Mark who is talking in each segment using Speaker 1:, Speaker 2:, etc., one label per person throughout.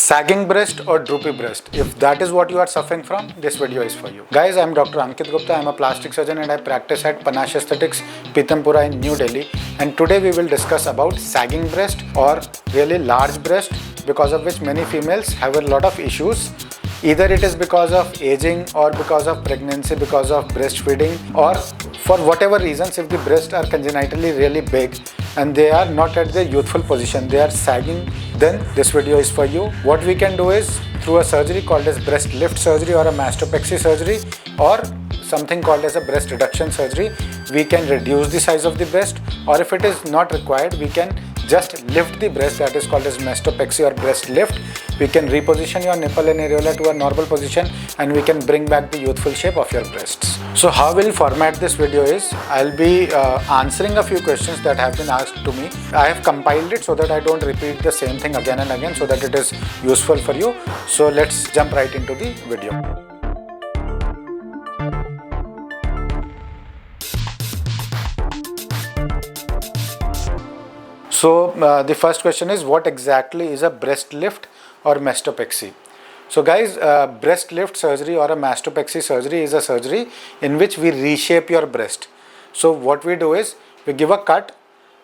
Speaker 1: Sagging breast or droopy breast, if that is what you are suffering from, this video is for you. Guys, I am Dr. Ankit Gupta. I am a plastic surgeon and I practice at Panache Aesthetics, Pitampura in New Delhi. And today we will discuss about sagging breast or really large breast, because of which many females have a lot of issues. Either it is because of aging or because of pregnancy, because of breastfeeding, or for whatever reasons, if the breasts are congenitally really big and they are not at the youthful position, they are sagging, then this video is for you. What we can do is, through a surgery called as breast lift surgery or a mastopexy surgery or something called as a breast reduction surgery, we can reduce the size of the breast, or if it is not required, we can just lift the breast, that is called as mastopexy or breast lift. We can reposition your nipple and areola to a normal position and we can bring back the youthful shape of your breasts. So how we'll format this video is, I'll be answering a few questions that have been asked to me. I have compiled it so that I don't repeat the same thing again and again, so that it is useful for you. So let's jump right into the video. So the first question is, what exactly is a breast lift or mastopexy? So guys, breast lift surgery or a mastopexy surgery is a surgery in which we reshape your breast. So what we do is, we give a cut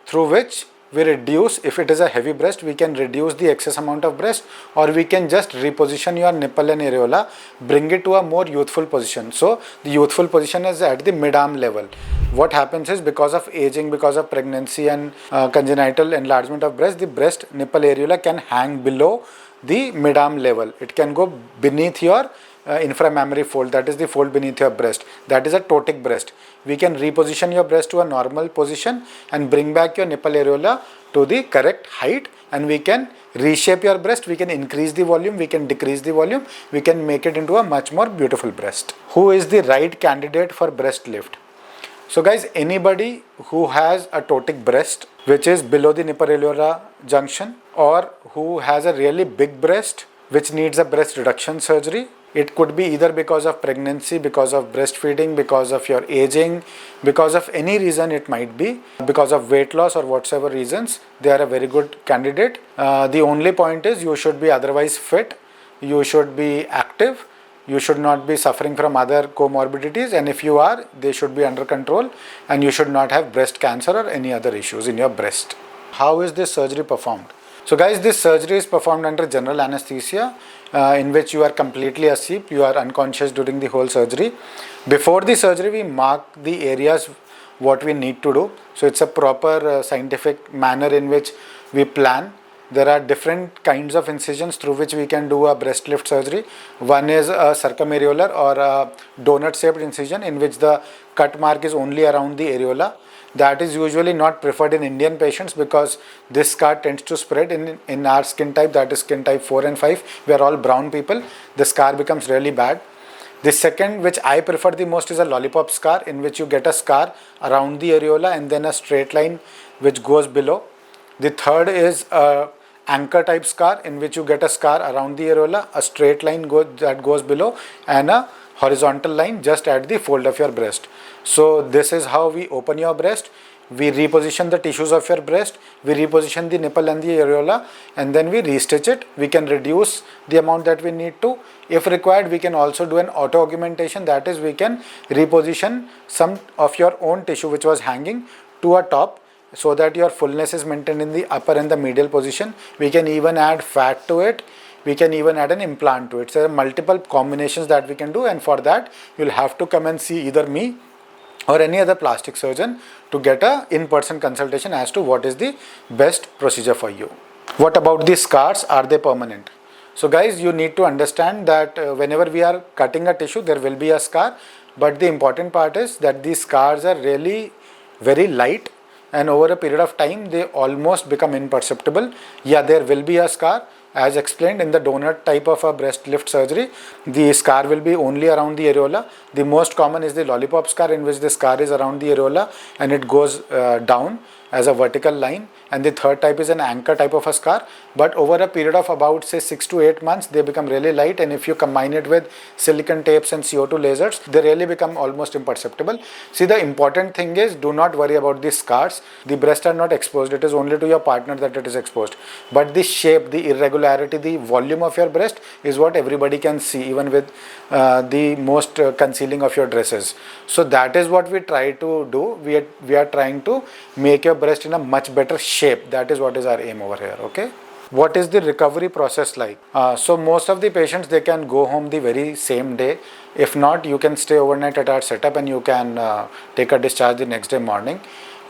Speaker 1: through which we reduce, if it is a heavy breast, we can reduce the excess amount of breast, or we can just reposition your nipple and areola, bring it to a more youthful position. So the youthful position is at the mid-arm level. What happens is, because of aging, because of pregnancy and congenital enlargement of breast, the breast nipple areola can hang below the mid-arm level. It can go beneath your inframammary fold, that is the fold beneath your breast. That is a ptotic breast. We can reposition your breast to a normal position and bring back your nipple areola to the correct height, and we can reshape your breast. We can increase the volume, we can decrease the volume, we can make it into a much more beautiful breast. Who is the right candidate for breast lift? So guys, anybody who has a ptotic breast which is below the nipple areola junction, or who has a really big breast which needs a breast reduction surgery. It could be either because of pregnancy, because of breastfeeding, because of your aging, because of any reason it might be, because of weight loss or whatsoever reasons, they are a very good candidate. The only point is, you should be otherwise fit, you should be active, you should not be suffering from other comorbidities, and if you are, they should be under control, and you should not have breast cancer or any other issues in your breast. How is this surgery performed? So guys, this surgery is performed under general anesthesia, in which you are completely asleep, you are unconscious during the whole surgery. Before the surgery, we mark the areas what we need to do. So it's a proper scientific manner in which we plan. There are different kinds of incisions through which we can do a breast lift surgery. One is a circumareolar or a donut shaped incision, in which the cut mark is only around the areola. That is usually not preferred in Indian patients because this scar tends to spread in our skin type, that is skin type 4 and 5. We are all brown people. The scar becomes really bad. The second, which I prefer the most, is a lollipop scar, in which you get a scar around the areola and then a straight line which goes below. The third is a anchor type scar, in which you get a scar around the areola, a straight line that goes below, and a horizontal line just at the fold of your breast. So this is how we open your breast. We reposition the tissues of your breast, we reposition the nipple and the areola, and then we restitch it. We can reduce the amount that we need to. If required, we can also do an auto augmentation, that is, we can reposition some of your own tissue which was hanging to a top, so that your fullness is maintained in the upper and the medial position. We can even add fat to it. We can even add an implant to it. So there are multiple combinations that we can do, and for that you'll have to come and see either me or any other plastic surgeon to get a in-person consultation as to what is the best procedure for you. What about the scars? Are they permanent? So guys, you need to understand that whenever we are cutting a tissue, there will be a scar, but the important part is that these scars are really very light, and over a period of time they almost become imperceptible. Yeah, there will be a scar. As explained in the donut type of a breast lift surgery, the scar will be only around the areola. The most common is the lollipop scar, in which the scar is around the areola and it goes down as a vertical line, and the third type is an anchor type of a scar, but over a period of about say 6 to 8 months they become really light, and if you combine it with silicone tapes and CO2 lasers, they really become almost imperceptible. See, the important thing is, do not worry about the scars. The breasts are not exposed, it is only to your partner that it is exposed, but the shape, the irregularity, the volume of your breast is what everybody can see, even with the most concealing of your dresses. So that is what we try to do. We are trying to make your breast in a much better shape. That is what is our aim over here. Okay. What is the recovery process like? So most of the patients, they can go home the very same day. If not, you can stay overnight at our setup and you can take a discharge the next day morning.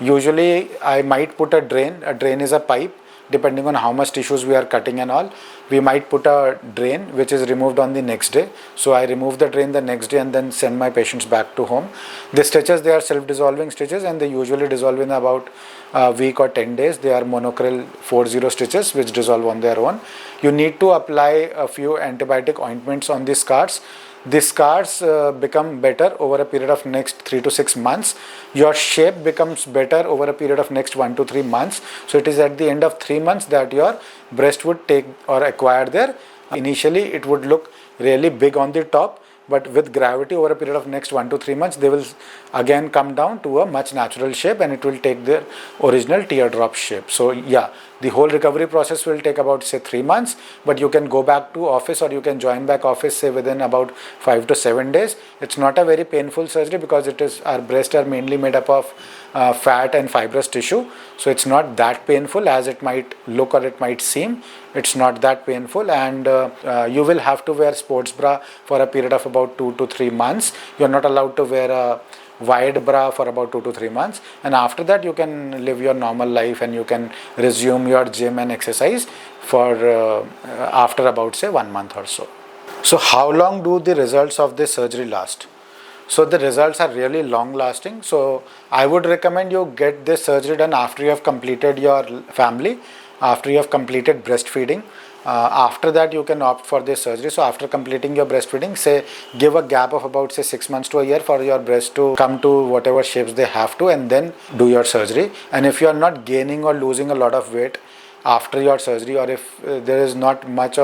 Speaker 1: Usually I might put a drain. A drain is a pipe. Depending on how much tissues we are cutting and all, we might put a drain which is removed on the next day. So I remove the drain the next day and then send my patients back to home. The stitches, they are self-dissolving stitches, and they usually dissolve in about a week or 10 days. They are monocryl 40 stitches which dissolve on their own. You need to apply a few antibiotic ointments on the scars. The scars become better over a period of next 3 to 6 months. Your shape becomes better over a period of next 1 to 3 months. So it is at the end of 3 months that your breast would take or acquire there. Initially it would look really big on the top, but with gravity over a period of next 1 to 3 months, they will again come down to a much natural shape, and it will take their original teardrop shape. So yeah, the whole recovery process will take about say 3 months, but you can go back to office or you can join back office say within about 5 to 7 days. It's not a very painful surgery because it is, our breasts are mainly made up of fat and fibrous tissue. So it's not that painful as it might look or it might seem. It's not that painful, and you will have to wear sports bra for a period of about 2 to 3 months. You're not allowed to wear a wide bra for about 2 to 3 months, and after that you can live your normal life and you can resume your gym and exercise for after about say 1 month or so. So how long do the results of this surgery last? So the results are really long lasting. So I would recommend you get this surgery done after you have completed your family, after you have completed breastfeeding. After that you can opt for this surgery. So after completing your breastfeeding, say give a gap of about say 6 months to a year for your breast to come to whatever shapes they have to, and then do your surgery. And if you are not gaining or losing a lot of weight after your surgery, or if there is not much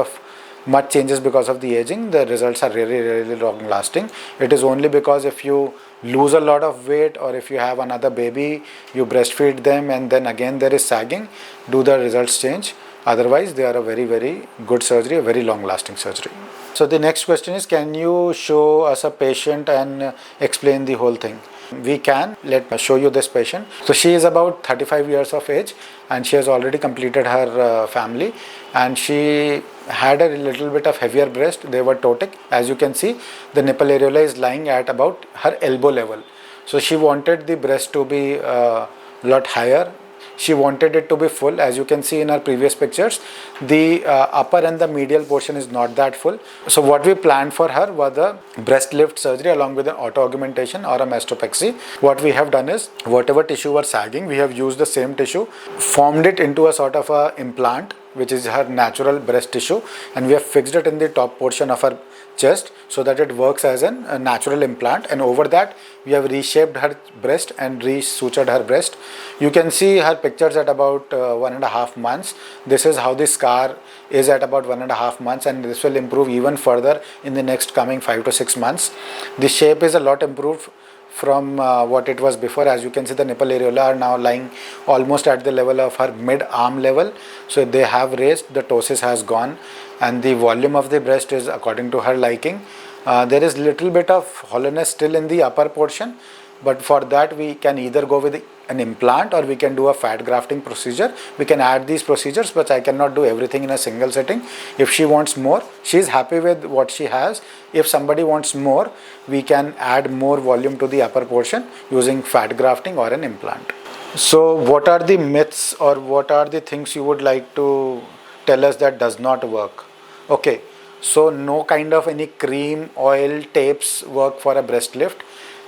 Speaker 1: changes because of the aging, the results are really long lasting. It is only because if you lose a lot of weight, or if you have another baby, you breastfeed them and then again there is sagging, do the results change. Otherwise they are a very good surgery, a very long lasting surgery. So the next question is, can you show us a patient and explain the whole thing? We can. Let me show you this patient. So she is about 35 years of age and she has already completed her family, and she had a little bit of heavier breast. They were ptotic. As you can see, the nipple areola is lying at about her elbow level. So she wanted the breast to be a lot higher. She wanted it to be full. As you can see in our previous pictures, the upper and the medial portion is not that full. So what we planned for her was a breast lift surgery along with an auto augmentation or a mastopexy. What we have done is, whatever tissue was sagging, we have used the same tissue, formed it into a sort of a implant, which is her natural breast tissue, and we have fixed it in the top portion of her chest so that it works as a natural implant, and over that we have reshaped her breast and resutured her breast. You can see her pictures at about 1.5 months. This is how the scar is at about 1.5 months, and this will improve even further in the next coming 5 to 6 months. The shape is a lot improved from what it was before. As you can see, the nipple areola are now lying almost at the level of her mid arm level. So they have raised, the ptosis has gone, and the volume of the breast is according to her liking. There is little bit of hollowness still in the upper portion, but for that we can either go with an implant or we can do a fat grafting procedure. We can add these procedures, but I cannot do everything in a single sitting. If she wants more, she is happy with what she has. If somebody wants more, we can add more volume to the upper portion using fat grafting or an implant. So what are the myths, or what are the things you would like to tell us that does not work? Okay, so no kind of any cream, oil, tapes work for a breast lift.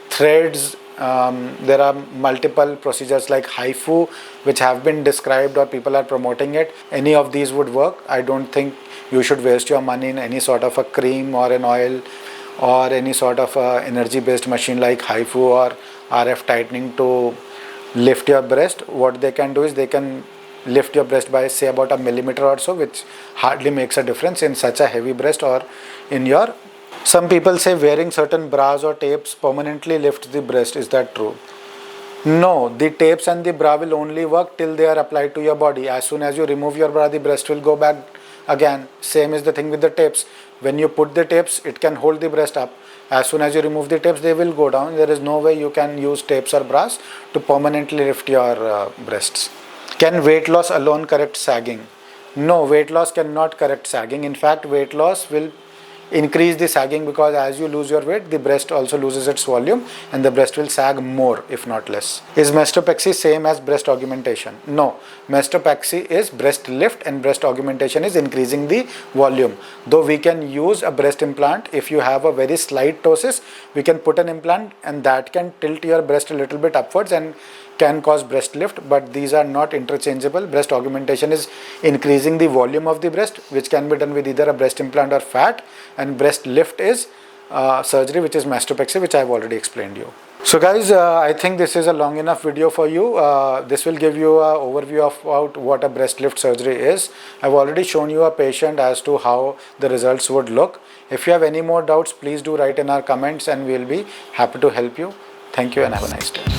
Speaker 1: Threads, there are multiple procedures like HIFU which have been described or people are promoting it. Any of these would work. I don't think you should waste your money in any sort of a cream or an oil or any sort of a energy based machine like HIFU or RF tightening to lift your breast. What they can do is they can lift your breast by say about a millimeter or so, which hardly makes a difference in such a heavy breast or in your. Some people say wearing certain bras or tapes permanently lifts the breast. Is that true? No, the tapes and the bra will only work till they are applied to your body. As soon as you remove your bra, the breast will go back again. Same is the thing with the tapes. When you put the tapes, it can hold the breast up. As soon as you remove the tapes, they will go down. There is no way you can use tapes or bras to permanently lift your breasts. Can weight loss alone correct sagging? No, weight loss cannot correct sagging. In fact, weight loss will increase the sagging, because as you lose your weight, the breast also loses its volume and the breast will sag more if not less. Is mastopexy same as breast augmentation? No, mastopexy is breast lift and breast augmentation is increasing the volume. Though we can use a breast implant, if you have a very slight ptosis, we can put an implant and that can tilt your breast a little bit upwards and can cause breast lift, but these are not interchangeable. Breast augmentation is increasing the volume of the breast, which can be done with either a breast implant or fat, and breast lift is surgery, which is mastopexy, which I have already explained you. So guys, I think this is a long enough video for you. This will give you an overview of about what a breast lift surgery is. I've already shown you a patient as to how the results would look. If you have any more doubts, please do write in our comments and we'll be happy to help you. Thank you and have a nice day.